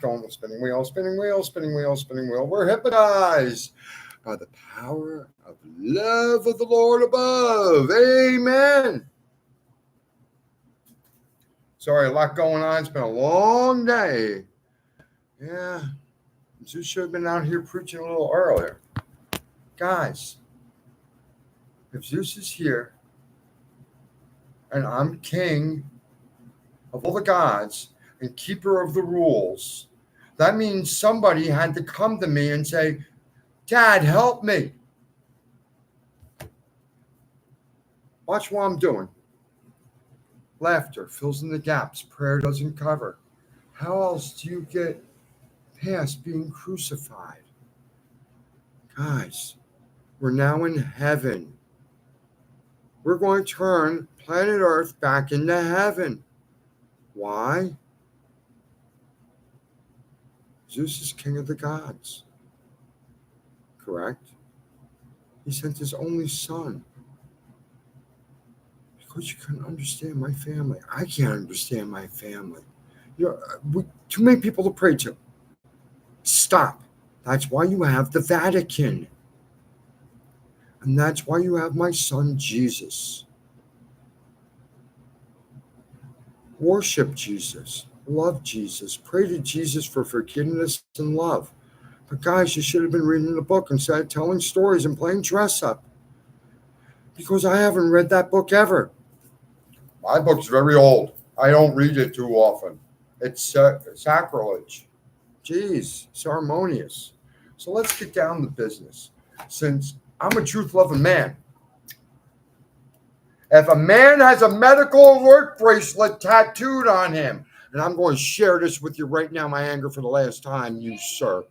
going, spinning wheel, spinning wheel, spinning wheel, spinning wheel. We're hypnotized by the power of love of the Lord above. Amen. Sorry, a lot going on. It's been a long day. Yeah, Zeus should have been out here preaching a little earlier. Guys, if Zeus is here and I'm king of all the gods and keeper of the rules, that means somebody had to come to me and say, Dad, help me. Watch what I'm doing. Laughter fills in the gaps prayer doesn't cover. How else do you get past being crucified? Guys, we're now in heaven. We're going to turn planet Earth back into heaven. Why? Zeus is king of the gods. Correct? He sent his only son. Because you couldn't understand my family. I can't understand my family. Too many people to pray to. Stop. That's why you have the Vatican. And that's why you have my son Jesus. Worship Jesus. Love Jesus. Pray to Jesus for forgiveness and love. But guys, you should have been reading the book instead of telling stories and playing dress up. Because I haven't read that book ever. My book's very old. I don't read it too often. It's sacrilege. Jeez, ceremonious. So let's get down to business. Since I'm a truth-loving man, if a man has a medical alert bracelet tattooed on him, and I'm going to share this with you right now, my anger for the last time, you sir.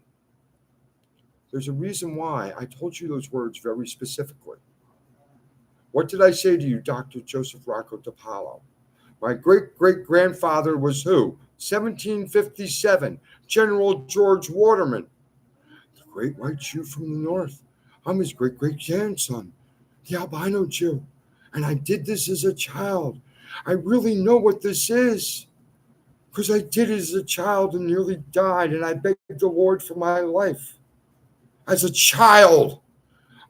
There's a reason why I told you those words very specifically. What did I say to you, Dr. Joseph Rocco DiPaolo? My great-great-grandfather was who? 1757, General George Waterman, the great white Jew from the north. I'm his great-great-grandson, the albino Jew. And I did this as a child. I really know what this is. Because I did it as a child and nearly died, and I begged the Lord for my life. As a child,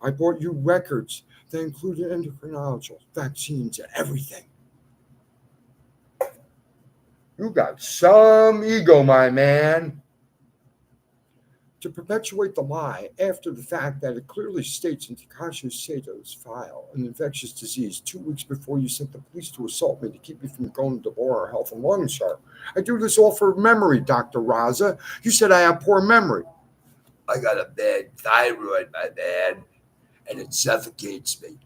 I bought you records that included endocrinology, vaccines, and everything. You got some ego, my man. To perpetuate the lie after the fact that it clearly states in Takashi Sato's file an infectious disease 2 weeks before you sent the police to assault me to keep me from going to Bora Health and Lung Sharp. I do this all for memory, Dr. Raza. You said I have poor memory. I got a bad thyroid, my man, and it suffocates me.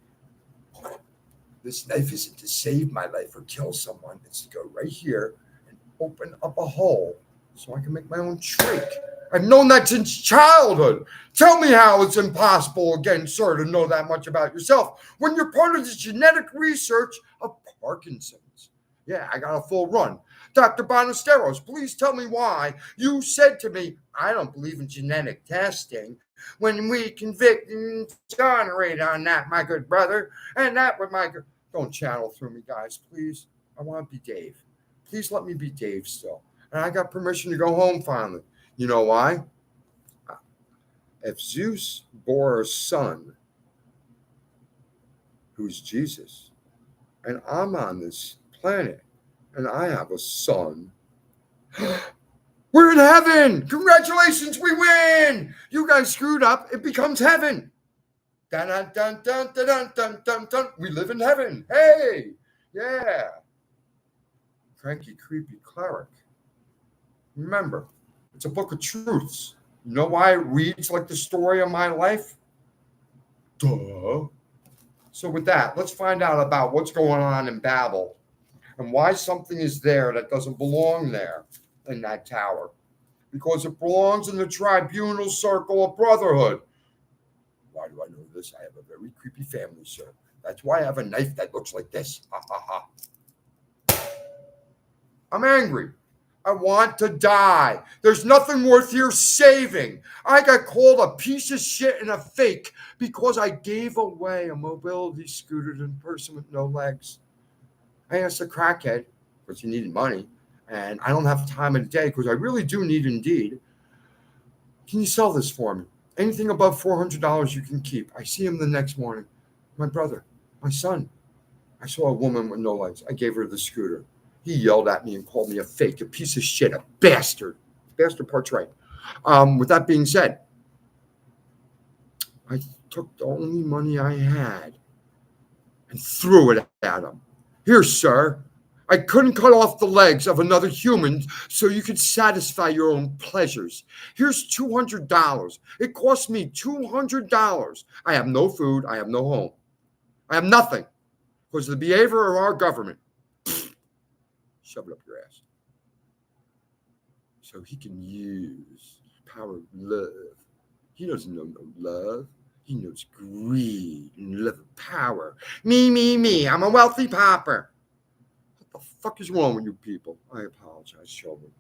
This knife isn't to save my life or kill someone. It's to go right here and open up a hole so I can make my own trach. I've known that since childhood. Tell me how it's impossible again, sir, to know that much about yourself when you're part of the genetic research of Parkinson's. Yeah, I got a full run. Dr. Ballesteros, please tell me why you said to me, I don't believe in genetic testing, when we convict and exonerate on that, my good brother, and that with my good... Don't channel through me, guys, please. I want to be Dave. Please let me be Dave still. And I got permission to go home finally. You know why? If Zeus bore a son, who's Jesus, and I'm on this planet, and I have a son, we're in heaven! Congratulations, we win! You guys screwed up, it becomes heaven. Dun, dun, dun, dun, dun, dun, dun, dun. We live in heaven. Hey! Yeah. Cranky, creepy cleric. Remember, it's a book of truths. You know why it reads like the story of my life? Duh. So with that, let's find out about what's going on in Babel and why something is there that doesn't belong there in that tower. Because it belongs in the tribunal circle of brotherhood. Why do I know this? I have a very creepy family, sir. That's why I have a knife that looks like this. Ha ha ha. I'm angry. I want to die. There's nothing worth here saving. I got called a piece of shit and a fake because I gave away a mobility scooter to a person with no legs. I asked a crackhead, because he needed money, and I don't have time of the day because I really do need Indeed. Can you sell this for me? Anything above $400 you can keep. I see him the next morning. My brother, my son. I saw a woman with no legs. I gave her the scooter. He yelled at me and called me a fake, a piece of shit, a bastard. Bastard part's right. With that being said, I took the only money I had and threw it at him. Here, sir. I couldn't cut off the legs of another human so you could satisfy your own pleasures. Here's $200. It cost me $200. I have no food. I have no home. I have nothing because of the behavior of our government. Shove it up your ass. So he can use power of love. He doesn't know no love. He knows greed and love of power. Me. I'm a wealthy pauper. What the fuck is wrong with you people? I apologize, children.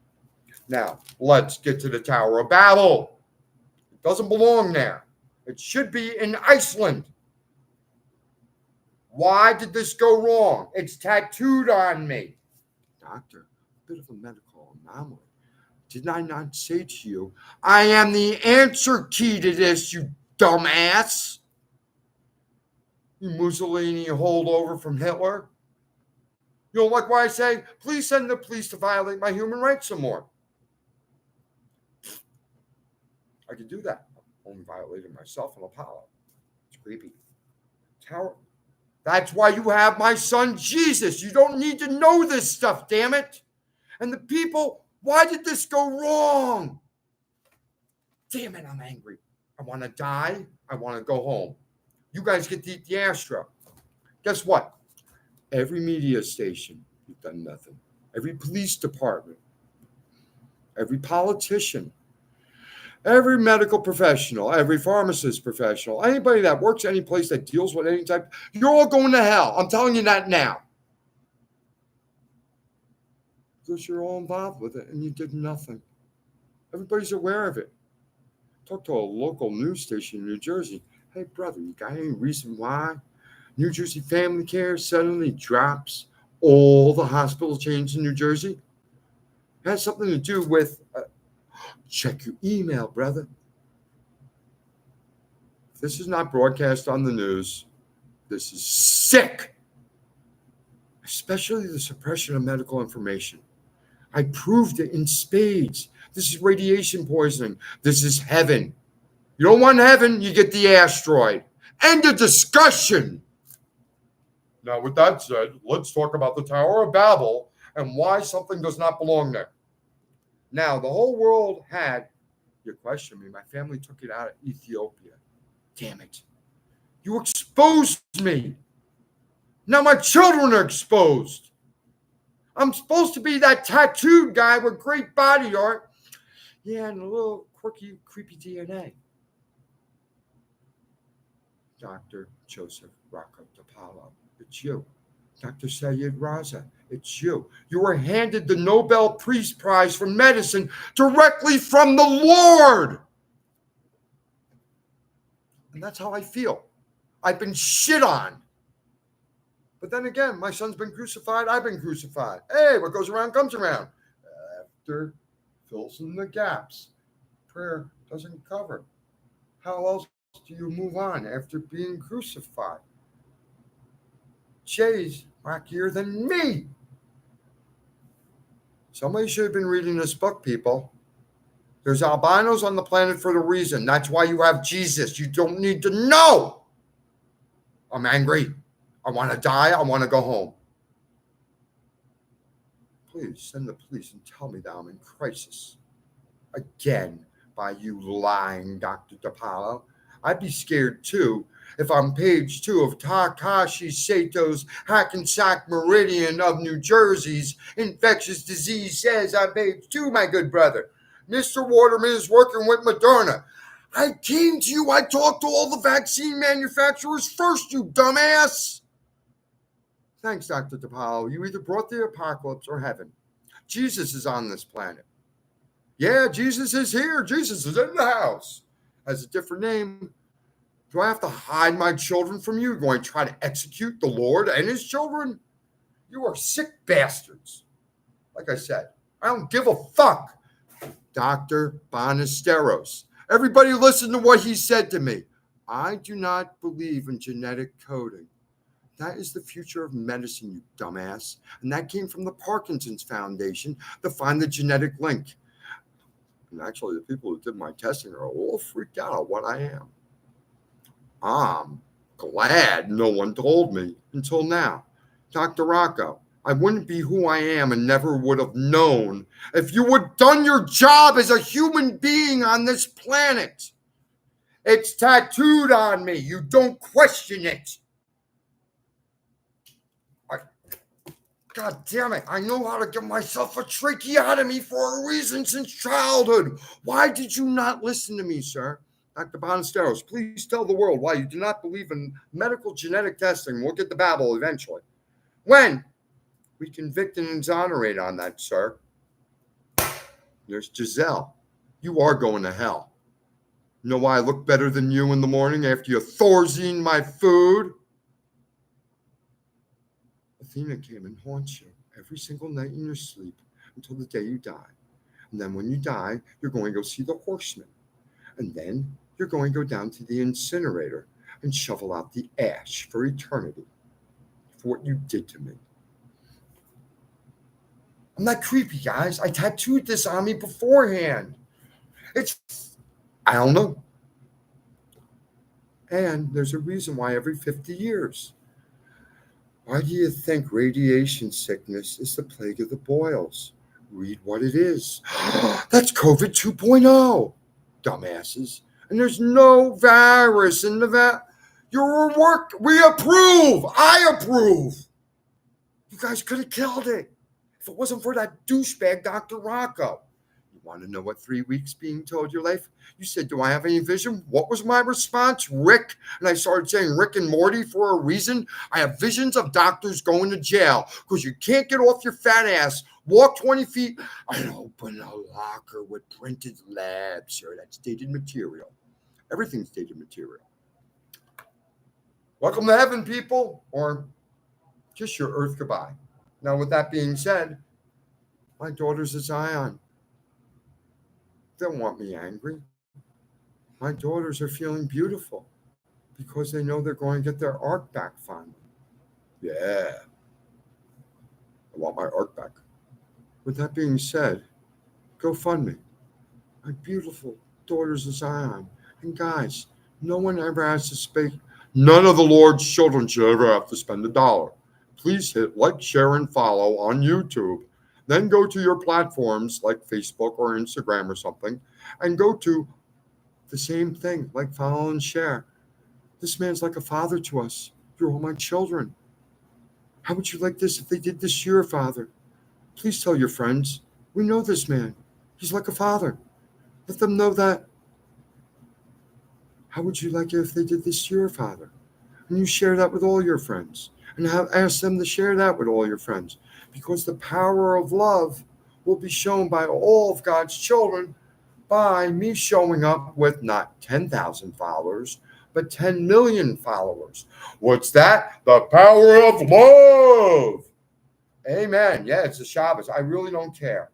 Now, let's get to the Tower of Babel. It doesn't belong there. It should be in Iceland. Why did this go wrong? It's tattooed on me. Doctor, a bit of a medical anomaly. Did I not say to you, I am the answer key to this, you dumbass? You Mussolini holdover from Hitler? You don't like what I say? Please send the police to violate my human rights some more. I could do that. I'm only violating myself and Apollo. It's creepy. Tower. That's why you have my son Jesus. You don't need to know this stuff, damn it. And the people, why did this go wrong? Damn it, I'm angry. I want to die. I want to go home. You guys get to eat the Astro. Guess what? Every media station, you've done nothing. Every police department, every politician, every medical professional, every pharmacist professional, anybody that works any place that deals with any type, you're all going to hell. I'm telling you that now. Because you're all involved with it and you did nothing. Everybody's aware of it. Talk to a local news station in New Jersey. Hey, brother, you got any reason why New Jersey Family Care suddenly drops all the hospital chains in New Jersey? It has something to do with, check your email, brother. If this is not broadcast on the news, this is sick. Especially the suppression of medical information. I proved it in spades. This is radiation poisoning. This is heaven. You don't want heaven, you get the asteroid. End of discussion. Now, with that said, let's talk about the Tower of Babel and why something does not belong there. Now, the whole world had, you question me, my family took it out of Ethiopia. Damn it. You exposed me. Now my children are exposed. I'm supposed to be that tattooed guy with great body art. Yeah, and a little quirky, creepy DNA. Dr. Joseph Rocco DiPaolo, it's you. Dr. Sayed Raza, it's you. You were handed the Nobel Peace Prize for medicine directly from the Lord. And that's how I feel. I've been shit on. But then again, my son's been crucified. I've been crucified. Hey, what goes around comes around. After fills in the gaps. Prayer doesn't cover. How else do you move on after being crucified? Jay's wackier than me. Somebody should have been reading this book, people. There's albinos on the planet for the reason. That's why you have Jesus. You don't need to know. I'm angry. I want to die. I want to go home. Please send the police and tell me that I'm in crisis. Again, by you lying, Dr. DiPaolo. I'd be scared too if on page 2 of Takashi Sato's Hackensack Meridian of New Jersey's infectious disease says on page 2, my good brother, Mr. Waterman is working with Moderna. I came to you. I talked to all the vaccine manufacturers first, you dumbass. Thanks, Dr. DiPaolo. You either brought the apocalypse or heaven. Jesus is on this planet. Yeah, Jesus is here. Jesus is in the house. Has a different name. Do I have to hide my children from you? Going to try to execute the Lord and his children? You are sick bastards. Like I said, I don't give a fuck. Dr. Ballesteros. Everybody listen to what he said to me. I do not believe in genetic coding. That is the future of medicine, you dumbass. And that came from the Parkinson's Foundation to find the genetic link. And actually, the people who did my testing are a little freaked out on what I am. I'm glad no one told me until now. Dr. Rocco, I wouldn't be who I am and never would have known if you would done your job as a human being on this planet. It's tattooed on me. You don't question it. God damn it. I know how to give myself a tracheotomy for a reason since childhood. Why did you not listen to me, sir? Dr. Ballesteros, please tell the world why you do not believe in medical genetic testing. We'll get to Babel eventually. When? We convict and exonerate on that, sir. There's Giselle. You are going to hell. You know why I look better than you in the morning after you Thorazine my food? Athena came and haunts you every single night in your sleep until the day you die. And then when you die, you're going to go see the horseman. And then you're going to go down to the incinerator and shovel out the ash for eternity for what you did to me. I'm not creepy, guys. I tattooed this on me beforehand. I don't know. And there's a reason why every 50 years. Why do you think radiation sickness is the plague of the boils? Read what it is. That's COVID 2.0, dumbasses. And there's no virus in the Your work, we approve. I approve. You guys could have killed it if it wasn't for that douchebag, Dr. Rocco. You want to know what 3 weeks being told your life? You said, do I have any vision? What was my response? Rick. And I started saying Rick and Morty for a reason. I have visions of doctors going to jail because you can't get off your fat ass, walk 20 feet, and open a locker with printed labs, sir. That's dated material. Everything's dated material. Welcome to heaven, people, or kiss your earth goodbye. Now, with that being said, my daughter's a Zion. They don't want me angry. My daughters are feeling beautiful because they know they're going to get their ark back finally. Yeah. I want my ark back. With that being said, GoFundMe. My beautiful daughters of Zion. And guys, no one ever has to speak. None of the Lord's children should ever have to spend $1. Please hit like, share, and follow on YouTube. Then go to your platforms like Facebook or Instagram or something and go to the same thing, like follow and share. This man's like a father to us. You're all my children. How would you like this if they did this to your father? Please tell your friends. We know this man. He's like a father. Let them know that. How would you like it if they did this to your father? And you share that with all your friends. And ask them to share that with all your friends. Because the power of love will be shown by all of God's children by me showing up with not 10,000 followers, but 10 million followers. What's that? The power of love. Amen. Yeah, it's a Shabbos. I really don't care.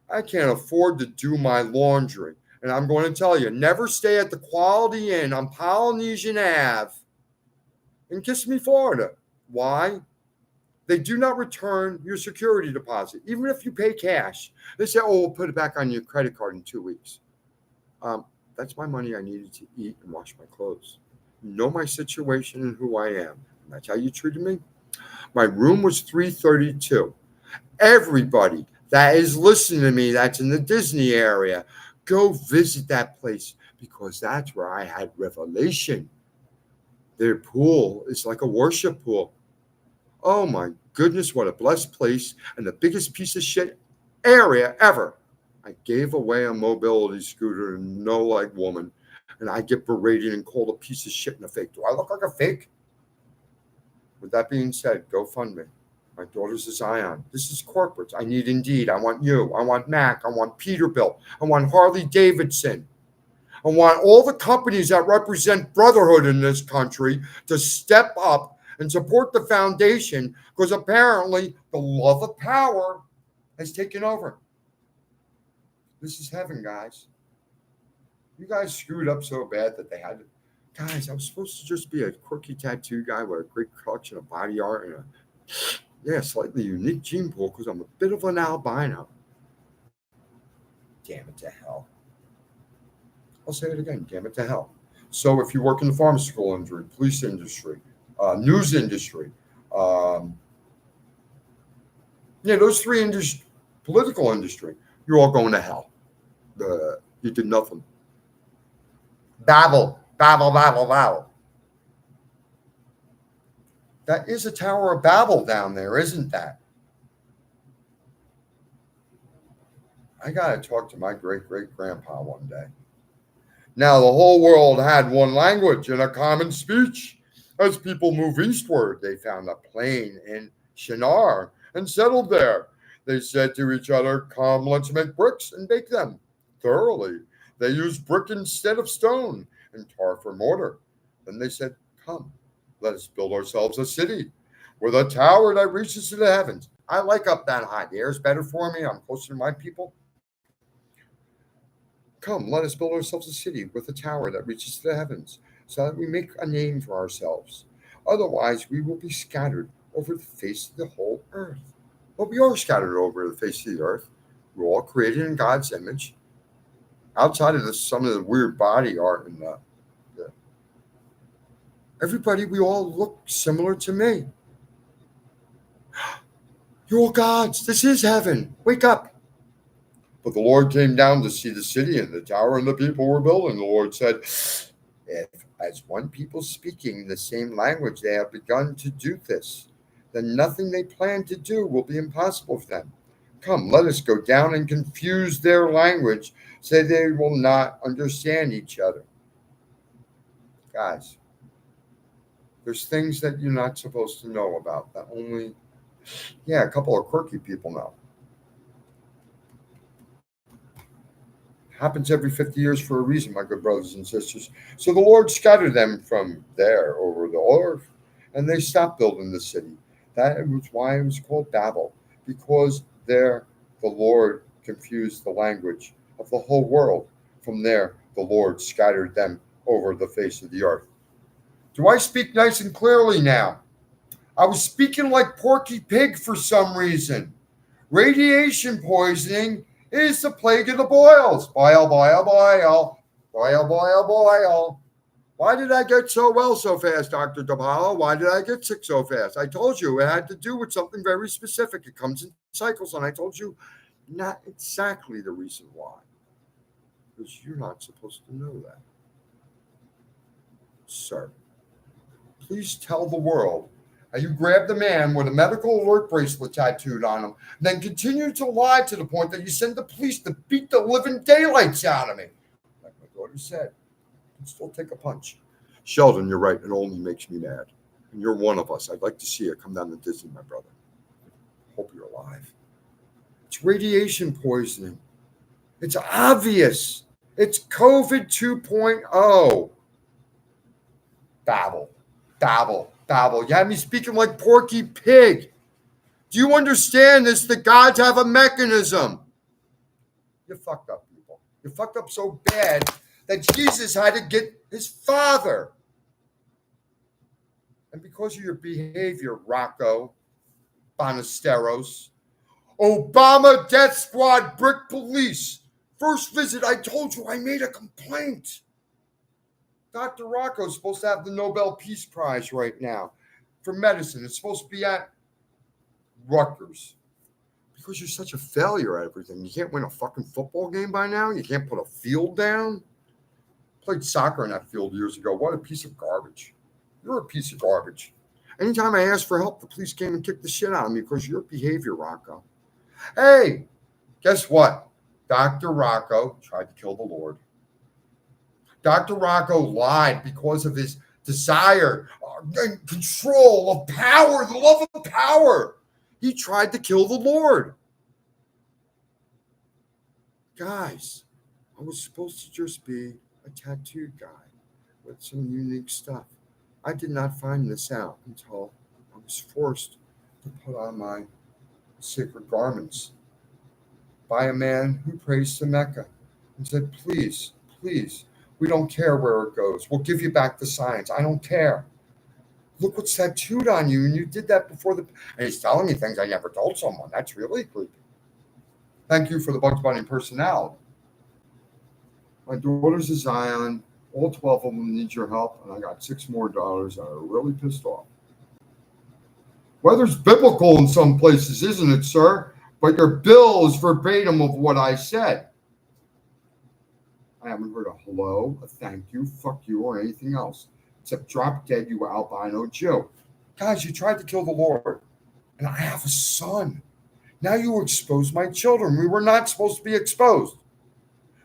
I can't afford to do my laundry. And I'm going to tell you, never stay at the Quality Inn on Polynesian Ave in Kissimmee, Florida. Why? They do not return your security deposit, even if you pay cash. They say, oh, we'll put it back on your credit card in 2 weeks. That's my money I needed to eat and wash my clothes. You know my situation and who I am. And that's how you treated me. My room was 332. Everybody that is listening to me that's in the Disney area, go visit that place because that's where I had revelation. Their pool is like a worship pool. Oh my goodness, what a blessed place and the biggest piece of shit area ever. I gave away a mobility scooter to no leg woman, and I get berated and called a piece of shit and a fake. Do I look like a fake? With that being said, GoFundMe. My daughter's a Zion. This is corporate. I need Indeed. I want you. I want Mac. I want Peterbilt. I want Harley Davidson. I want all the companies that represent brotherhood in this country to step up and support the foundation because apparently the love of power has taken over. This is heaven, guys. You guys screwed up so bad that they had to. Guys, I was supposed to just be a quirky tattoo guy with a great collection of body art and slightly unique gene pool because I'm a bit of an albino. Damn it to hell. I'll say it again. Damn it to hell. So if you work in the pharmaceutical industry, police industry, news industry, um, those three industries, political industry, you're all going to hell. You did nothing. Babel, Babel, Babel, Babel. That is a Tower of Babel down there, isn't that? I got to talk to my great-great-grandpa one day. Now, the whole world had one language and a common speech. As people moved eastward, they found a plain in Shinar and settled there. They said to each other, "Come, let's make bricks and bake them thoroughly." They used brick instead of stone and tar for mortar. Then they said, "Come, let us build ourselves a city with a tower that reaches to the heavens." I like up that high. The air's better for me. I'm closer to my people. Come, let us build ourselves a city with a tower that reaches to the heavens, so that we make a name for ourselves. Otherwise, we will be scattered over the face of the whole earth. But we are scattered over the face of the earth. We're all created in God's image. Outside of some of the weird body art and everybody, we all look similar to me. You're all gods. This is heaven. Wake up. But the Lord came down to see the city and the tower and the people were building. The Lord said, "If as one people speaking the same language they have begun to do this, then nothing they plan to do will be impossible for them. Come, let us go down and confuse their language so they will not understand each other." Guys, there's things that you're not supposed to know about that only, a couple of quirky people know. Happens every 50 years for a reason, my good brothers and sisters. So the Lord scattered them from there over the earth, and they stopped building the city. That was why it was called Babel, because there the Lord confused the language of the whole world. From there, the Lord scattered them over the face of the earth. Do I speak nice and clearly now? I was speaking like Porky Pig for some reason. Radiation poisoning is the plague of the boils. Boil, boil, boil. Boil, boil, boil. Why did I get so well so fast, Dr. DePaulo? Why did I get sick so fast? I told you it had to do with something very specific. It comes in cycles, and I told you not exactly the reason why. Because you're not supposed to know that. Sir, please tell the world how you grabbed a man with a medical alert bracelet tattooed on him, and then continue to lie to the point that you send the police to beat the living daylights out of me. Like my daughter said, I can still take a punch. Sheldon, you're right. It only makes me mad. And you're one of us. I'd like to see you come down to Disney, my brother. Hope you're alive. It's radiation poisoning. It's obvious. It's COVID 2.0. Babble, babble, babble. You had me speaking like Porky Pig. Do you understand this? The gods have a mechanism. You fucked up, people. You fucked up so bad that Jesus had to get his father. And because of your behavior, Rocco Ballesteros, Obama Death Squad Brick Police. First visit, I told you I made a complaint. Dr. Rocco is supposed to have the Nobel Peace Prize right now for medicine. It's supposed to be at Rutgers. Because you're such a failure at everything. You can't win a fucking football game by now. You can't put a field down. Played soccer in that field years ago. What a piece of garbage. You're a piece of garbage. Anytime I asked for help, the police came and kicked the shit out of me because of your behavior, Rocco. Hey, guess what? Dr. Rocco tried to kill the Lord. Dr. Rocco lied because of his desire and control of power, the love of power. He tried to kill the Lord. Guys, I was supposed to just be a tattooed guy with some unique stuff. I did not find this out until I was forced to put on my sacred garments by a man who prays to Mecca and said, please, please, we don't care where it goes. We'll give you back the signs. I don't care. Look what's tattooed on you. And you did that before the. And he's telling me things I never told someone. That's really creepy. Thank you for the Bugs Bunny personality. My daughters of Zion, all 12 of them need your help, and I got 6 more daughters that are really pissed off. Weather's biblical in some places, isn't it, sir? But your bill is verbatim of what I said. I haven't heard a hello, a thank you, fuck you, or anything else, except drop dead, you albino Jew. Guys, you tried to kill the Lord, and I have a son. Now you expose my children. We were not supposed to be exposed.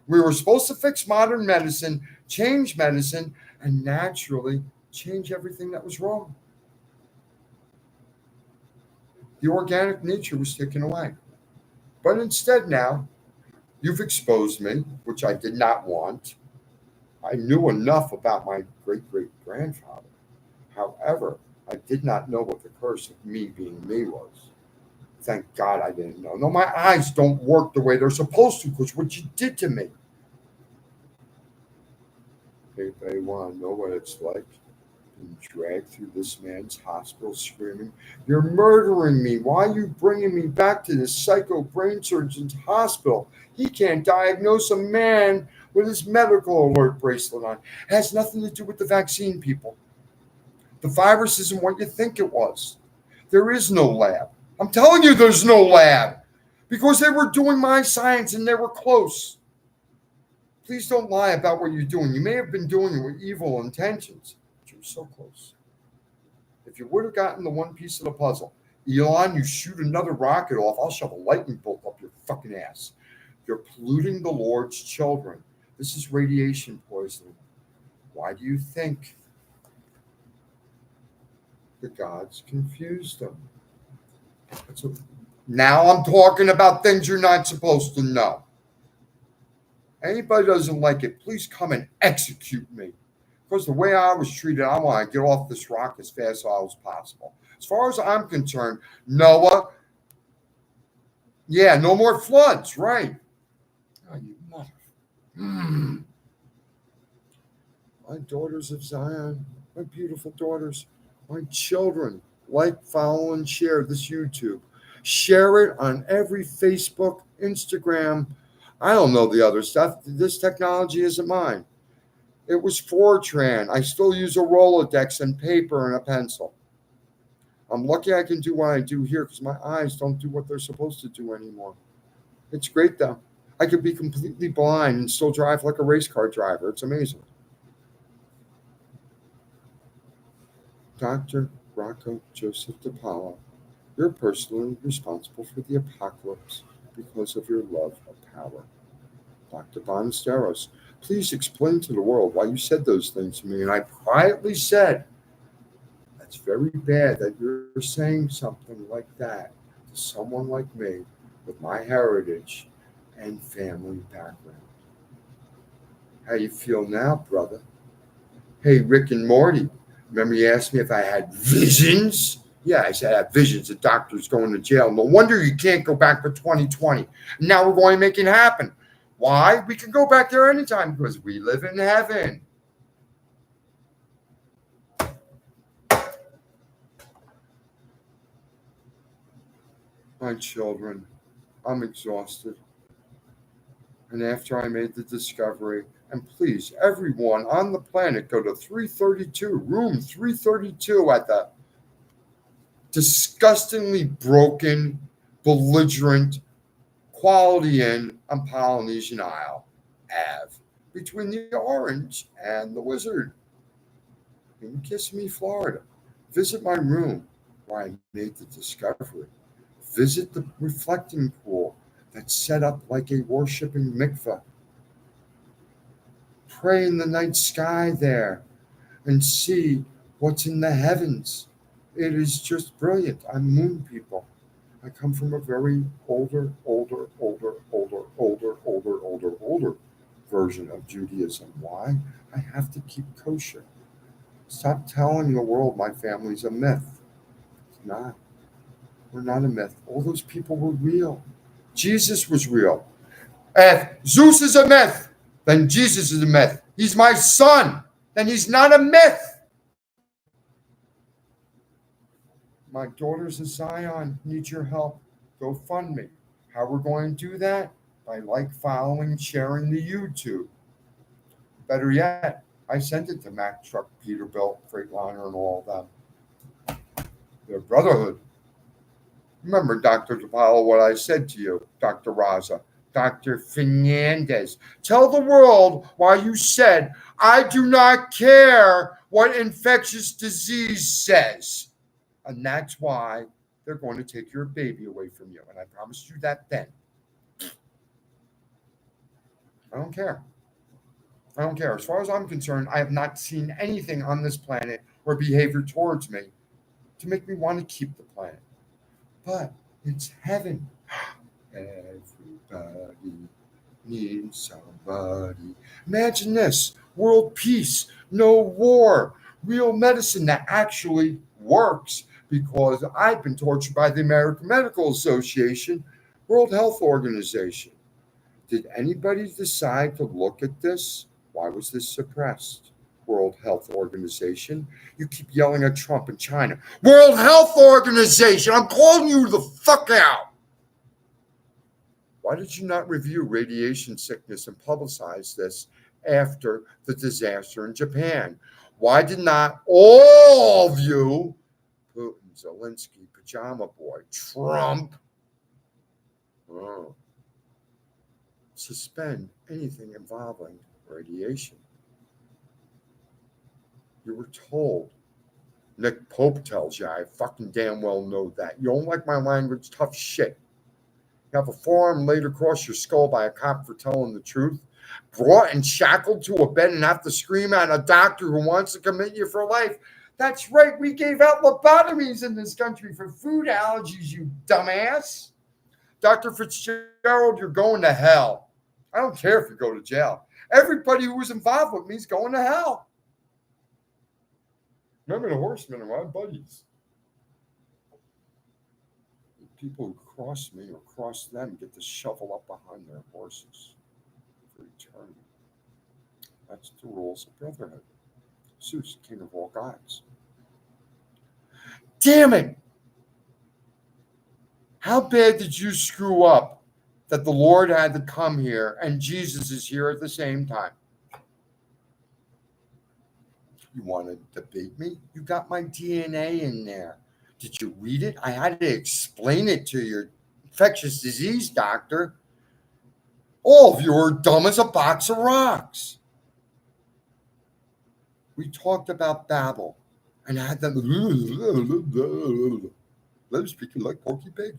We were supposed to fix modern medicine, change medicine, and naturally change everything that was wrong. The organic nature was taken away. But instead now, you've exposed me, which I did not want. I knew enough about my great-great-grandfather. However, I did not know what the curse of me being me was. Thank God I didn't know. No, my eyes don't work the way they're supposed to because what you did to me. If they want to know what it's like being dragged through this man's hospital screaming, you're murdering me. Why are you bringing me back to this psycho brain surgeon's hospital? He can't diagnose a man with his medical alert bracelet on. It has nothing to do with the vaccine, people. The virus isn't what you think it was. There is no lab. I'm telling you there's no lab because they were doing my science and they were close. Please don't lie about what you're doing. You may have been doing it with evil intentions, but you were so close. If you would have gotten the one piece of the puzzle, Elon, you shoot another rocket off, I'll shove a lightning bolt up your fucking ass. You're polluting the Lord's children. This is radiation poisoning. Why do you think the gods confused them? Now I'm talking about things you're not supposed to know. Anybody doesn't like it, please come and execute me. Because the way I was treated, I want to get off this rock as fast as possible. As far as I'm concerned, Noah, yeah, no more floods, right? Oh, you mother. My daughters of Zion, my beautiful daughters, my children, like, follow, and share this YouTube. Share it on every Facebook, Instagram. I don't know the other stuff. This technology isn't mine. It was Fortran. I still use a Rolodex and paper and a pencil. I'm lucky I can do what I do here because my eyes don't do what they're supposed to do anymore. It's great, though. I could be completely blind and still drive like a race car driver. It's amazing. Dr. Rocco Joseph DePaula, you're personally responsible for the apocalypse because of your love of power. Dr. Bonisteros, please explain to the world why you said those things to me. And I quietly said, that's very bad that you're saying something like that to someone like me with my heritage and family background. How you feel now, brother? Hey, Rick and Morty, remember you asked me if I had visions? Yeah, I said I have visions of doctors going to jail. No wonder you can't go back to 2020. Now we're going to make it happen. Why? We can go back there anytime because we live in heaven. My children, I'm exhausted. And after I made the discovery, and please, everyone on the planet, go to 332, room 332 at the disgustingly broken, belligerent Quality Inn on Polynesian Isle Ave, between the Orange and the Wizard in Kissimmee, Florida. Visit my room where I made the discovery. Visit the reflecting pool that's set up like a worshiping mikveh. Pray in the night sky there and see what's in the heavens. It is just brilliant. I'm moon people. I come from a very older version of Judaism. Why? I have to keep kosher. Stop telling the world my family's a myth. It's not. We're not a myth. All those people were real. Jesus was real. If Zeus is a myth, then Jesus is a myth. He's my son, then he's not a myth. My daughters in Zion need your help. Go fund me. How we're going to do that? By following, sharing the YouTube. Better yet, I sent it to Mack Truck, Peterbilt, Freightliner, and all of them. Their brotherhood. Remember, Dr. DePaulo, what I said to you, Dr. Raza, Dr. Fernandez. Tell the world why you said, I do not care what infectious disease says. And that's why they're going to take your baby away from you. And I promised you that then. I don't care. I don't care. As far as I'm concerned, I have not seen anything on this planet or behavior towards me to make me want to keep the planet. But it's heaven. Everybody needs somebody. Imagine this: world peace, no war, real medicine that actually works, because I've been tortured by the American Medical Association, World Health Organization. Did anybody decide to look at this? Why was this suppressed? World Health Organization. You keep yelling at Trump and China. World Health Organization, I'm calling you the fuck out. Why did you not review radiation sickness and publicize this after the disaster in Japan? Why did not all of you, Putin, Zelensky, Pajama Boy, Trump, suspend anything involving radiation? You were told. Nick Pope tells you, I fucking damn well know that. You don't like my language? Tough shit. You have a forearm laid across your skull by a cop for telling the truth, brought and shackled to a bed and have to scream at a doctor who wants to commit you for life. That's right, we gave out lobotomies in this country for food allergies, you dumbass. Dr. Fitzgerald, you're going to hell. I don't care if you go to jail. Everybody who was involved with me is going to hell. Remember, the horsemen are my buddies. The people who cross me or cross them get to shovel up behind their horses for eternity. That's the rules of brotherhood. Zeus, king of all gods. Damn it! How bad did you screw up that the Lord had to come here and Jesus is here at the same time? You want to debate me? You got my DNA in there. Did you read it? I had to explain it to your infectious disease doctor. All of you are dumb as a box of rocks. We talked about Babel and I had them speaking like Porky Pig.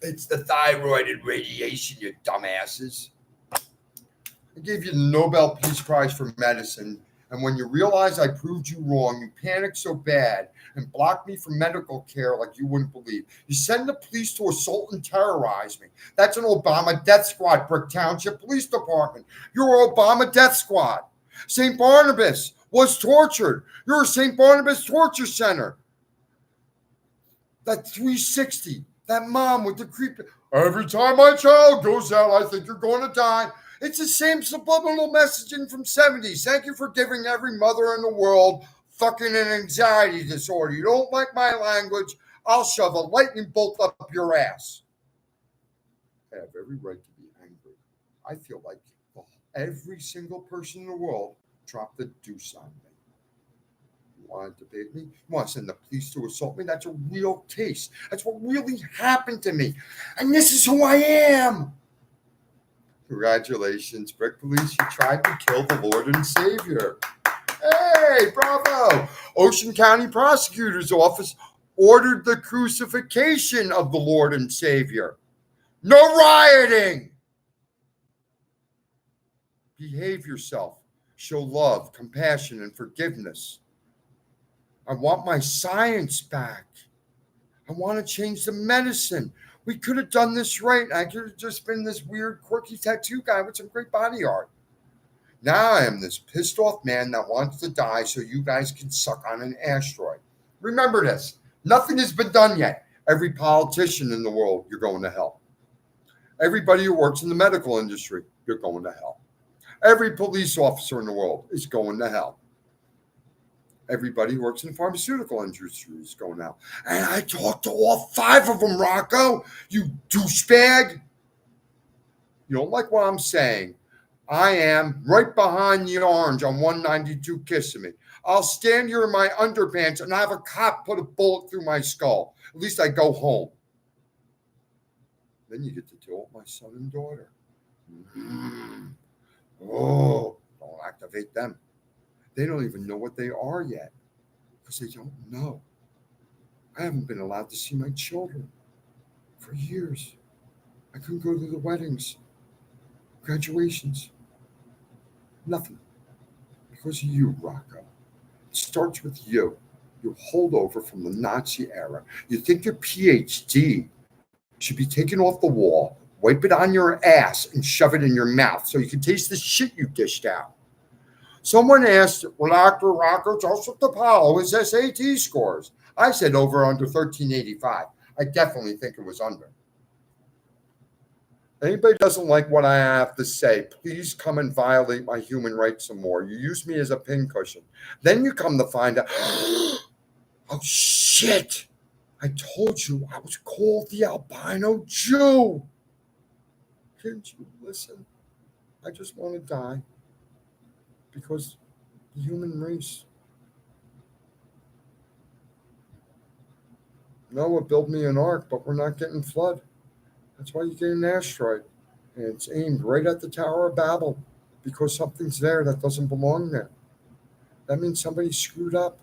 It's the thyroid and radiation, you dumbasses. I gave you the Nobel Peace Prize for medicine. And when you realize I proved you wrong, you panicked so bad and blocked me from medical care like you wouldn't believe. You send the police to assault and terrorize me. That's an Obama death squad, Brick Township Police Department. You're Obama death squad. St. Barnabas was tortured. You're a St. Barnabas torture center. That 360, that mom with the creep. Every time my child goes out, I think you're going to die. It's the same subliminal messaging from 70s. Thank you for giving every mother in the world fucking an anxiety disorder. You don't like my language, I'll shove a lightning bolt up your ass. I have every right to be angry. I feel like every single person in the world dropped the deuce on me. You want to debate me? You want to send the police to assault me? That's a real case. That's what really happened to me. And this is who I am. Congratulations, Brick Police. You tried to kill the Lord and Savior. Hey, bravo. Ocean County Prosecutor's Office ordered the crucifixion of the Lord and Savior. No rioting. Behave yourself. Show love, compassion, and forgiveness. I want my science back. I want to change the medicine. We could have done this right. I could have just been this weird, quirky tattoo guy with some great body art. Now I am this pissed off man that wants to die so you guys can suck on an asteroid. Remember this. Nothing has been done yet. Every politician in the world, you're going to hell. Everybody who works in the medical industry, you're going to hell. Every police officer in the world is going to hell. Everybody who works in the pharmaceutical industry is going to hell. And I talked to all 5 of them, Rocco. You douchebag. You don't like what I'm saying. I am right behind the orange on 192 kissing me. I'll stand here in my underpants and have a cop put a bullet through my skull. At least I go home. Then you get to deal with my son and daughter. Oh, don't activate them. They don't even know what they are yet because they don't know. I haven't been allowed to see my children for years. I couldn't go to the weddings, graduations, nothing. Because of you, Rocco. It starts with you. You holdover from the Nazi era. You think your PhD should be taken off the wall, wipe it on your ass, and shove it in your mouth so you can taste the shit you dished out. Someone asked, well, Dr. Rocco Joseph DePaulo, his SAT scores. I said over under 1385. I definitely think it was under. Anybody doesn't like what I have to say, please come and violate my human rights some more. You use me as a pincushion. Then you come to find out, oh shit, I told you I was called the albino Jew. Didn't you listen? I just want to die because the human race. Noah built me an ark, but we're not getting flood. That's why you get an asteroid. And it's aimed right at the Tower of Babel because something's there that doesn't belong there. That means somebody screwed up.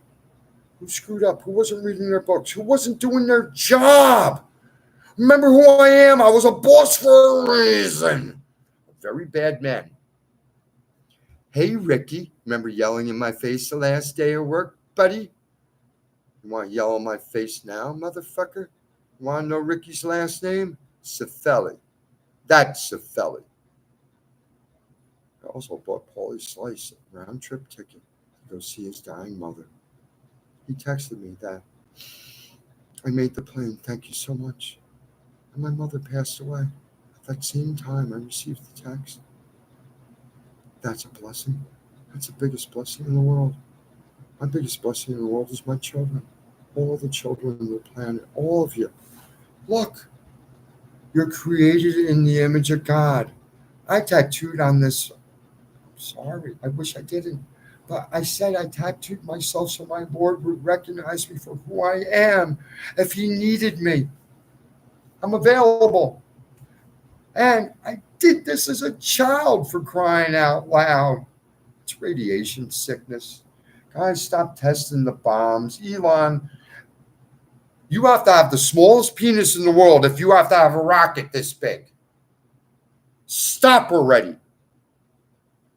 Who screwed up? Who wasn't reading their books? Who wasn't doing their job? Remember who I am? I was a boss for a reason. A very bad man. Hey, Ricky, remember yelling in my face the last day of work, buddy? You want to yell in my face now, motherfucker? You want to know Ricky's last name? Cifelli. That's Cifelli. I also bought Paulie Slice a round-trip ticket to go see his dying mother. He texted me that I made the plane, thank you so much. And my mother passed away. At that same time, I received the text. That's a blessing. That's the biggest blessing in the world. My biggest blessing in the world is my children. All the children on the planet. All of you. Look. You're created in the image of God. I tattooed on this. I'm sorry. I wish I didn't. But I said I tattooed myself so my Lord would recognize me for who I am. If he needed me, I'm available. And I did this as a child, for crying out loud. It's radiation sickness. Guys, stop testing the bombs. Elon, you have to have the smallest penis in the world if you have to have a rocket this big. Stop already.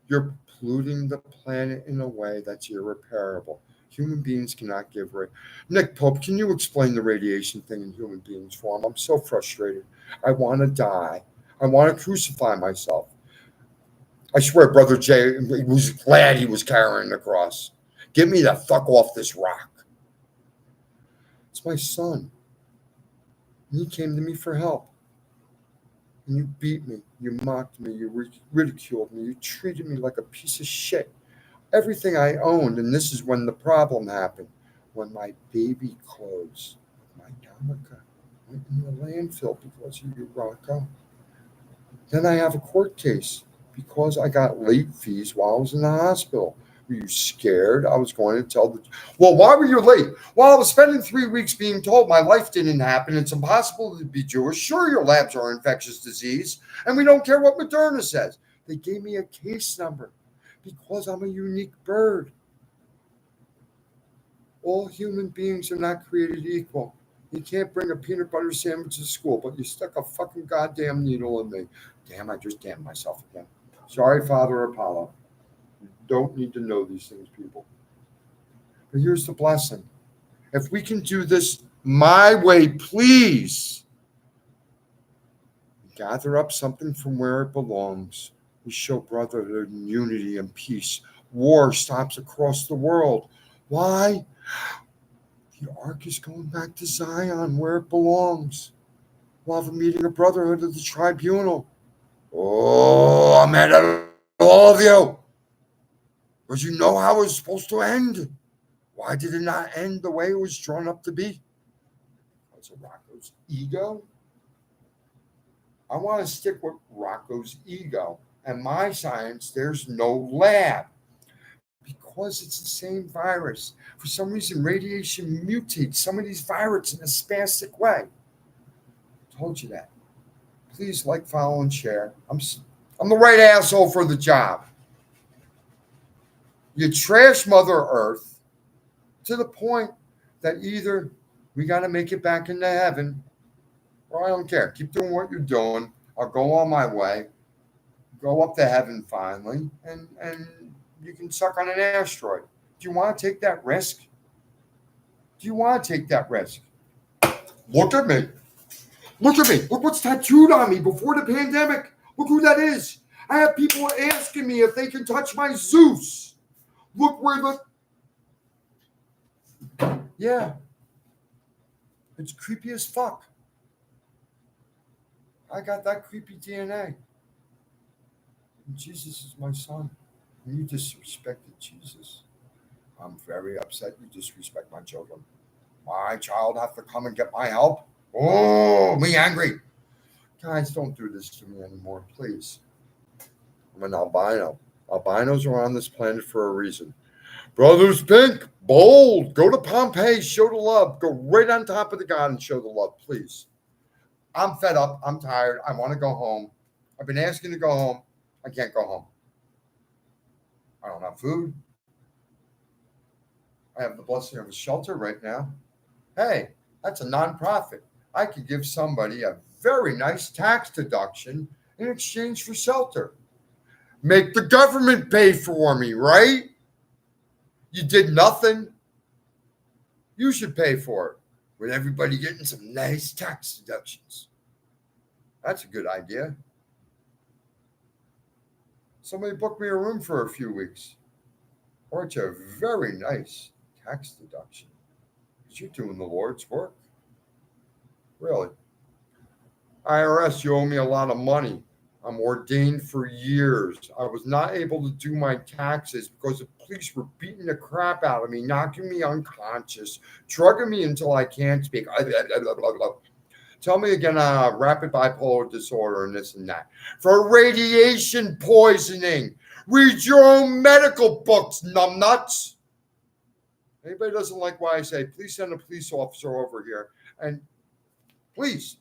You're polluting the planet in a way that's irreparable. Human beings cannot give right. Nick Pope, can you explain the radiation thing in human beings form? I'm so frustrated. I want to die. I want to crucify myself. I swear, Brother Jay was glad he was carrying the cross. Get me the fuck off this rock. It's my son. And he came to me for help. And you beat me. You mocked me. You ridiculed me. You treated me like a piece of shit. Everything I owned, and this is when the problem happened. When my baby clothes, my yarmulke, went in the landfill because of you, Rocco. Then I have a court case because I got late fees while I was in the hospital. Were you scared I was going to tell the... Well, why were you late? Well, I was spending 3 weeks being told my life didn't happen. It's impossible to be Jewish. Sure, your labs are infectious disease, and we don't care what Moderna says. They gave me a case number because I'm a unique bird. All human beings are not created equal. You can't bring a peanut butter sandwich to school, but you stuck a fucking goddamn needle in me. Damn, I just damned myself again. Sorry, Father Apollo. You don't need to know these things, people. But here's the blessing. If we can do this my way, please, gather up something from where it belongs. We show brotherhood and unity and peace. War stops across the world. Why? The ark is going back to Zion where it belongs. We'll have a meeting of brotherhood at the tribunal. Oh, I'm mad at all of you. Because you know how it was supposed to end. Why did it not end the way it was drawn up to be? Because of Rocco's ego. I want to stick with Rocco's ego. And my science, there's no lab. Because it's the same virus. For some reason, radiation mutates some of these viruses in a spastic way. I told you that. Please like, follow, and share. I'm the right asshole for the job. You trash Mother Earth to the point that either we got to make it back into heaven, or I don't care. Keep doing what you're doing. I'll go on my way, go up to heaven finally, and you can suck on an asteroid. Do you want to take that risk? Do you want to take that risk? Look at me. Look at me. Look what's tattooed on me before the pandemic. Look who that is. I have people asking me if they can touch my Zeus. Look where yeah. It's creepy as fuck. I got that creepy DNA. And Jesus is my son. And you disrespected Jesus. I'm very upset you disrespect my children. My child have to come and get my help. Oh, me angry. Guys, don't do this to me anymore, please. I'm an albino. Albinos are on this planet for a reason. Brothers Pink, bold. Go to Pompeii, show the love. Go right on top of the god and show the love, please. I'm fed up. I'm tired. I want to go home. I've been asking to go home. I can't go home. I don't have food. I have the blessing of a shelter right now. Hey, that's a nonprofit. I could give somebody a very nice tax deduction in exchange for shelter. Make the government pay for me, right? You did nothing. You should pay for it with everybody getting some nice tax deductions. That's a good idea. Somebody book me a room for a few weeks. Or it's a very nice tax deduction. Because you're doing the Lord's work. Really. IRS, you owe me a lot of money. I'm ordained for years. I was not able to do my taxes because the police were beating the crap out of me, knocking me unconscious, drugging me until I can't speak. Tell me again, rapid bipolar disorder and this and that. For radiation poisoning. Read your own medical books, numbnuts. Anybody doesn't like what I say, please send a police officer over here and please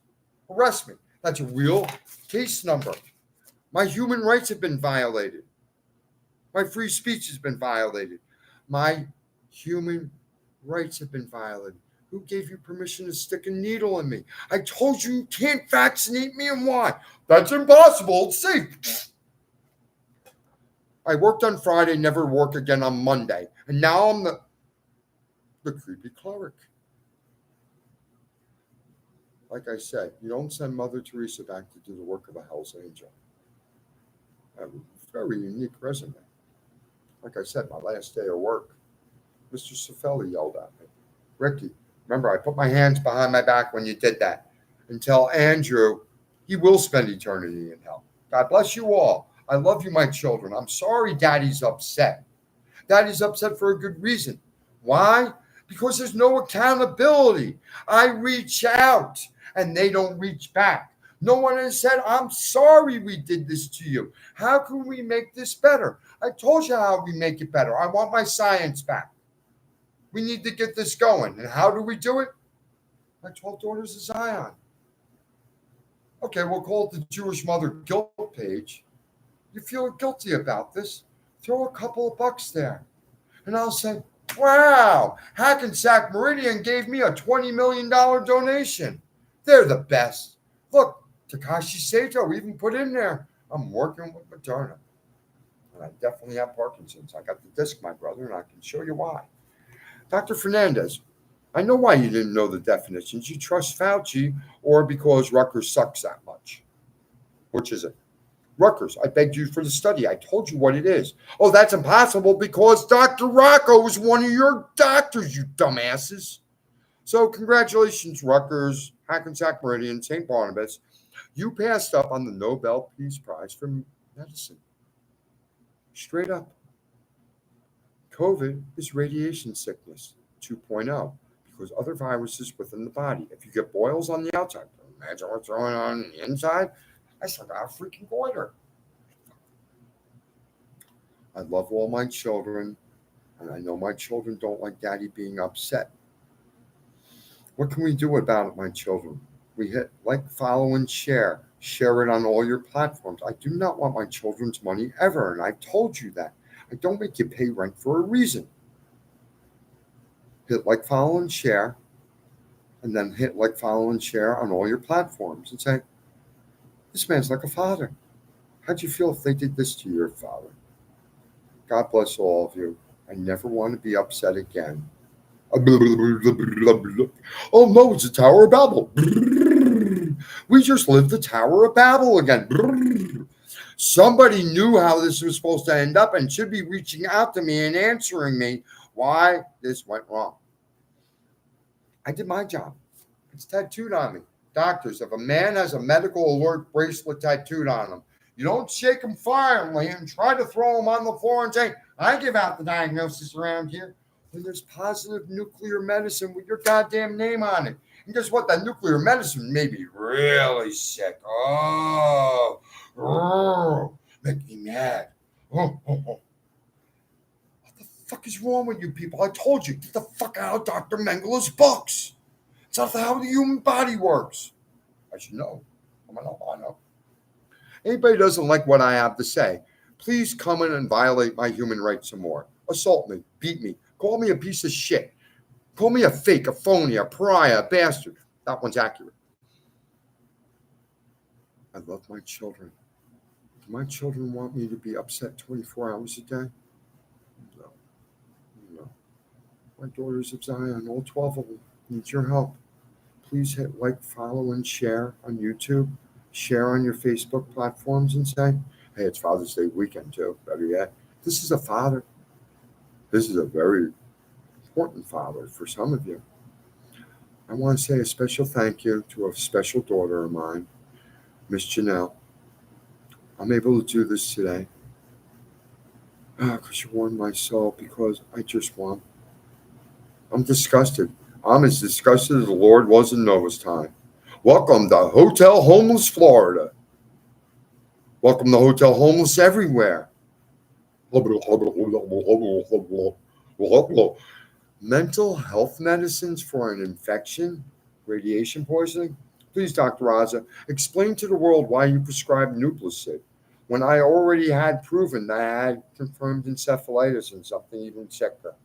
arrest me. That's a real case number. My human rights have been violated. My free speech has been violated. My human rights have been violated. Who gave you permission to stick a needle in me? I told you you can't vaccinate me, and why? That's impossible. It's safe. I worked on Friday, never work again on Monday. And now I'm the creepy cleric. Like I said, you don't send Mother Teresa back to do the work of a Hell's Angel. I have a very unique resume. Like I said, my last day of work, Mr. Cifelli yelled at me. Ricky, remember, I put my hands behind my back when you did that. And tell Andrew he will spend eternity in hell. God bless you all. I love you, my children. I'm sorry Daddy's upset. Daddy's upset for a good reason. Why? Because there's no accountability. I reach out and they don't reach back. No one has said, I'm sorry we did this to you. How can we make this better? I told you how we make it better. I want my science back. We need to get this going. And how do we do it? My 12 Daughters of Zion. Okay, we'll call it the Jewish Mother Guilt page. You feel guilty about this? Throw a couple of bucks there. And I'll say, wow, Hackensack Meridian gave me a $20 million donation. They're the best. Look, Takashi Sato even put in there, I'm working with Moderna. And I definitely have Parkinson's. I got the disc, my brother, and I can show you why. Dr. Fernandez, I know why you didn't know the definitions. You trust Fauci or because Rutgers sucks that much. Which is it? Rutgers, I begged you for the study. I told you what it is. Oh, that's impossible because Dr. Rocco is one of your doctors, you dumbasses. So congratulations, Rutgers. Hackensack Meridian, St. Barnabas, you passed up on the Nobel Peace Prize for medicine. Straight up. COVID is radiation sickness 2.0 because other viruses within the body. If you get boils on the outside, imagine what's going on the inside. I still got a freaking goiter. I love all my children, and I know my children don't like daddy being upset. What can we do about it, my children? We hit like, follow, and share. Share it on all your platforms. I do not want my children's money ever, and I've told you that. I don't make you pay rent for a reason. Hit like, follow, and share, and then hit like, follow, and share on all your platforms and say, this man's like a father. How'd you feel if they did this to your father? God bless all of you. I never want to be upset again. Oh no, it's the Tower of Babel. We just lived the Tower of Babel again. Somebody knew how this was supposed to end up and should be reaching out to me and answering me why this went wrong. I did my job. It's tattooed on me. Doctors, if a man has a medical alert bracelet tattooed on him, you don't shake him violently and try to throw him on the floor and say, I give out the diagnosis around here. When there's positive nuclear medicine with your goddamn name on it. And guess what? That nuclear medicine may be really sick. Make me mad. What the fuck is wrong with you people? I told you, get the fuck out of Dr. Mengele's books. It's not how the human body works. I should know. I'm an albino. Anybody doesn't like what I have to say, please come in and violate my human rights some more. Assault me, beat me, call me a piece of shit. Call me a fake, a phony, a pariah, a bastard. That one's accurate. I love my children. Do my children want me to be upset 24 hours a day? No. No. My daughters of Zion, all 12 of them, need your help. Please hit like, follow, and share on YouTube. Share on your Facebook platforms and say, hey, it's Father's Day weekend too. Better yet, this is a father. This is a very important father for some of you. I want to say a special thank you to a special daughter of mine, Miss Janelle. I'm able to do this today because you warmed my soul, because I just want. I'm disgusted. I'm as disgusted as the Lord was in Noah's time. Welcome to Hotel Homeless Florida. Welcome to Hotel Homeless everywhere. Mental health medicines for an infection, radiation poisoning? Please, Dr. Raza, explain to the world why you prescribed Nuplicid when I already had proven that I had confirmed encephalitis and something even sicker.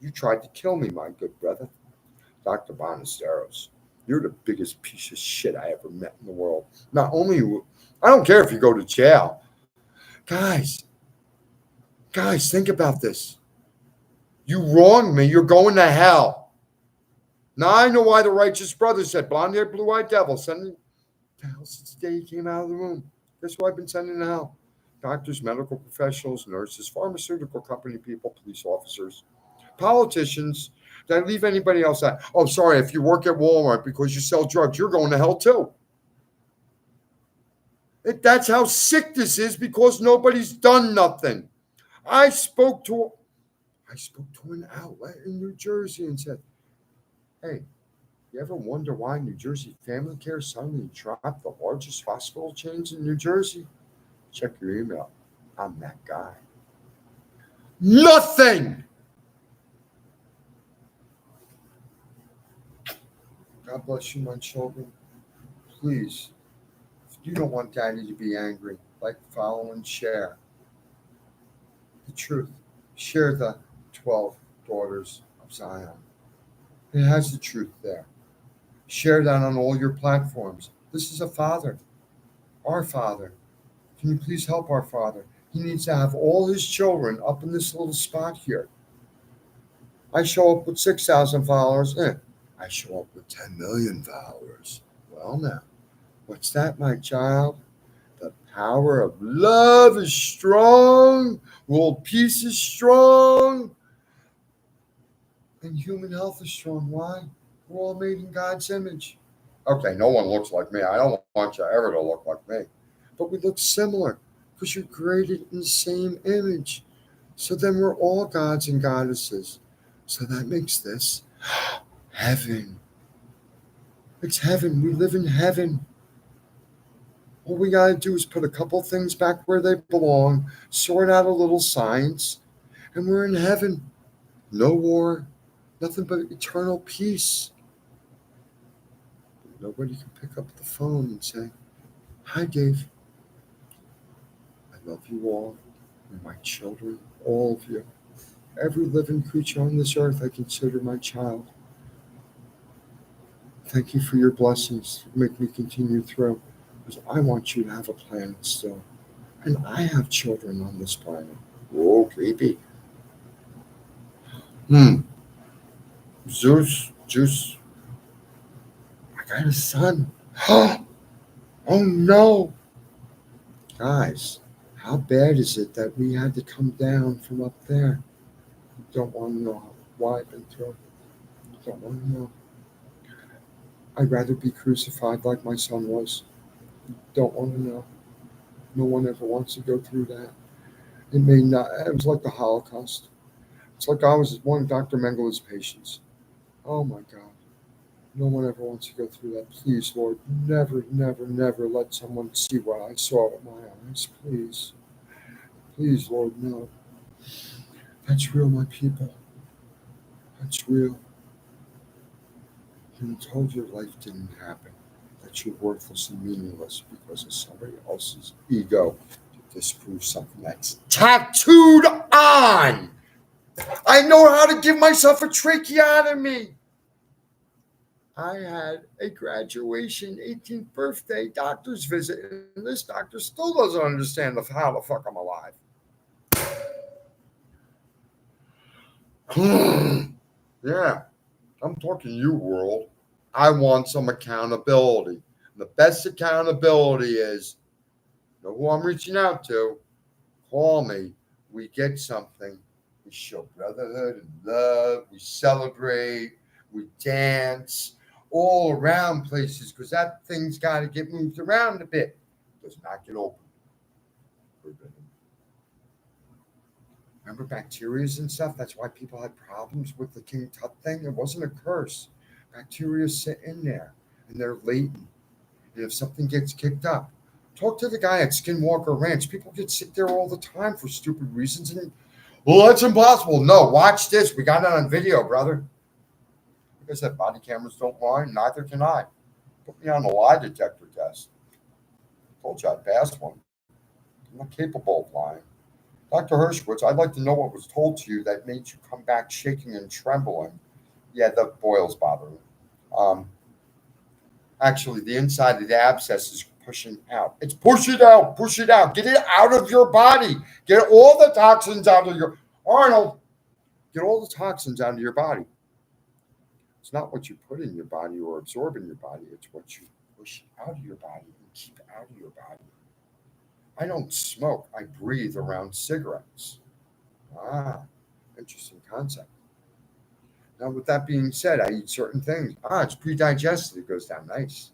You tried to kill me, my good brother. Dr. Bonisteros, you're the biggest piece of shit I ever met in the world. Not only, I don't care if you go to jail. Guys, think about this. You wronged me. You're going to hell. Now I know why the righteous brother said, blonde-haired, blue-eyed devil, send to hell since the day he came out of the womb. Guess who I've been sending to hell? Doctors, medical professionals, nurses, pharmaceutical company people, police officers, politicians. Did I leave anybody else out? Oh, sorry, if you work at Walmart because you sell drugs, you're going to hell too. That's how sick this is, because nobody's done nothing. I spoke to an outlet in New Jersey and said, hey, you ever wonder why New Jersey Family Care suddenly dropped the largest hospital chains in New Jersey? Check your email. I'm that guy. Nothing! God bless you, my children. Please, if you don't want Daddy to be angry, like, follow, and share the truth. Share the 12 daughters of Zion. It has the truth there. Share that on all your platforms. This is a father, our father. Can you please help our father? He needs to have all his children up in this little spot here. I show up with 6,000 followers. I show up with 10 million followers. Well, now, what's that, my child? The power of love is strong. World peace is strong. And human health is strong. Why? We're all made in God's image. Okay, no one looks like me. I don't want you ever to look like me. But we look similar because you're created in the same image. So then we're all gods and goddesses. So that makes this heaven. It's heaven. We live in heaven. All we got to do is put a couple things back where they belong, sort out a little science, and we're in heaven. No war, nothing but eternal peace. Nobody can pick up the phone and say, "Hi, Dave. I love you all. You're my children, all of you. Every living creature on this earth I consider my child. Thank you for your blessings. Make me continue through. Because I want you to have a planet still. And I have children on this planet." Whoa, creepy. Hmm. Zeus, I got a son. Oh no. Guys, how bad is it that we had to come down from up there? Don't want to know why I've been through. Don't want to know. I'd rather be crucified like my son was. Don't want to know. No one ever wants to go through that. It may not. It was like the Holocaust. It's like I was one of Dr. Mengele's patients. Oh my God. No one ever wants to go through that. Please, Lord, never, never, never let someone see what I saw with my eyes. Please. Please, Lord, no. That's real, my people. That's real. You're told your life didn't happen, that you're worthless and meaningless because of somebody else's ego to disprove something that's tattooed on. I know how to give myself a tracheotomy. I had a graduation, 18th birthday doctor's visit, and this doctor still doesn't understand how the fuck I'm alive. Yeah, I'm talking you, world. I want some accountability. The best accountability is, you know who I'm reaching out to? Call me. We get something. We show brotherhood and love. We celebrate. We dance all around places because that thing's got to get moved around a bit. It does not get open. Remember bacteria and stuff? That's why people had problems with the King Tut thing. It wasn't a curse. Bacteria sit in there and they're latent. And if something gets kicked up, talk to the guy at Skinwalker Ranch. People get sick there all the time for stupid reasons. And well, that's impossible. No, watch this. We got it on video, brother. Like I said, body cameras don't lie. Neither can I. Put me on a lie detector test. Told you I passed one. I'm not capable of lying. Dr. Hershkowitz, I'd like to know what was told to you that made you come back shaking and trembling. Yeah, the boils bother me. Actually, the inside of the abscess is pushing out. It's push it out, push it out. Get it out of your body. Get all the toxins out of your Arnold. Get all the toxins out of your body. It's not what you put in your body or absorb in your body. It's what you push out of your body and keep out of your body. I don't smoke. I breathe around cigarettes. Ah, interesting concept. Now, with that being said, I eat certain things. It's pre-digested. It goes down nice.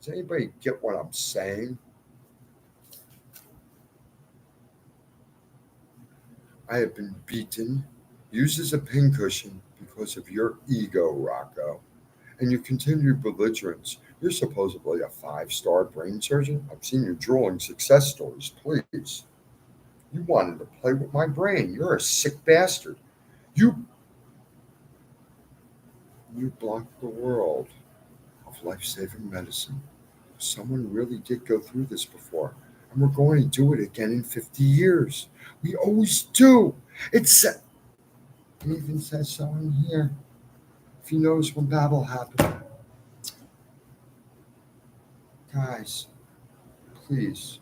Does anybody get what I'm saying? I have been beaten, used as a pincushion because of your ego, Rocco, and your continued belligerence. You're supposedly a five-star brain surgeon. I've seen your drooling success stories. Please. You wanted to play with my brain. You're a sick bastard. You blocked the world of life-saving medicine. Someone really did go through this before, and we're going to do it again in 50 years. We always do. It even says so in here. If you notice when Babel happened, guys, please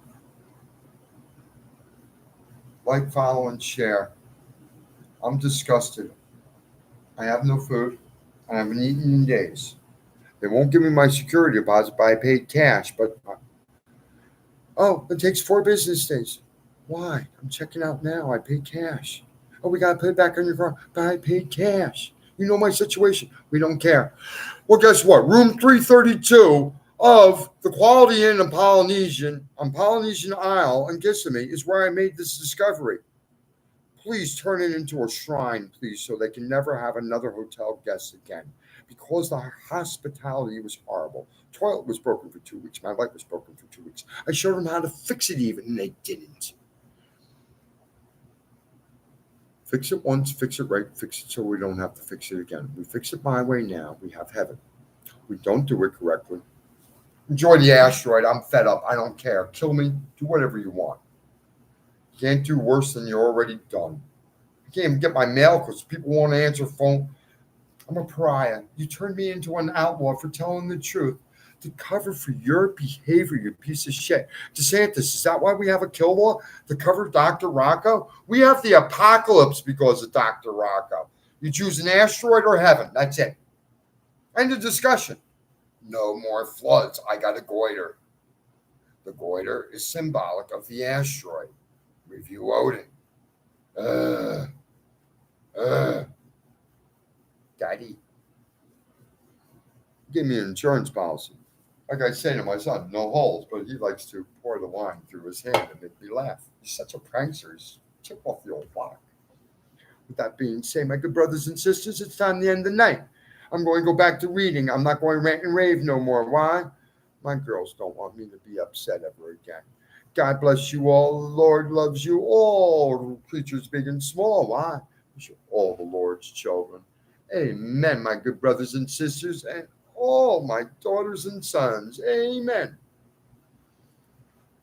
like, follow, and share. I'm disgusted. I have no food. I haven't eaten in days. They won't give me my security deposit, but I paid cash. But oh, it takes 4 business days. Why? I'm checking out now. I paid cash. Oh, we got to put it back on your car. But I paid cash. You know my situation. We don't care. Well, guess what? Room 332 of the Quality Inn on Polynesian Isle in Kissimmee is where I made this discovery. Please turn it into a shrine, please, so they can never have another hotel guest again. Because the hospitality was horrible. Toilet was broken for 2 weeks. My light was broken for 2 weeks. I showed them how to fix it even, and they didn't. Fix it once, fix it right, fix it so we don't have to fix it again. We fix it my way now, we have heaven. We don't do it correctly. Enjoy the asteroid. I'm fed up. I don't care. Kill me. Do whatever you want. You can't do worse than you're already done. I can't even get my mail because people won't answer phone. I'm a pariah. You turned me into an outlaw for telling the truth. To cover for your behavior, you piece of shit. DeSantis, is that why we have a kill law? To cover Dr. Rocco? We have the apocalypse because of Dr. Rocco. You choose an asteroid or heaven. That's it. End of discussion. No more floods. I got a goiter. The goiter is symbolic of the asteroid. Review Odin. Daddy, give me an insurance policy. Like I say to my son, no holes, but he likes to pour the wine through his hand and make me laugh. He's such a prankster. He's tip off the old block. With that being said, my good brothers and sisters, it's time to end the night. I'm going to go back to reading. I'm not going to rant and rave no more. Why? My girls don't want me to be upset ever again. God bless you all. The Lord loves you all, creatures big and small. Why? You're all the Lord's children. Amen, my good brothers and sisters, and all my daughters and sons. Amen.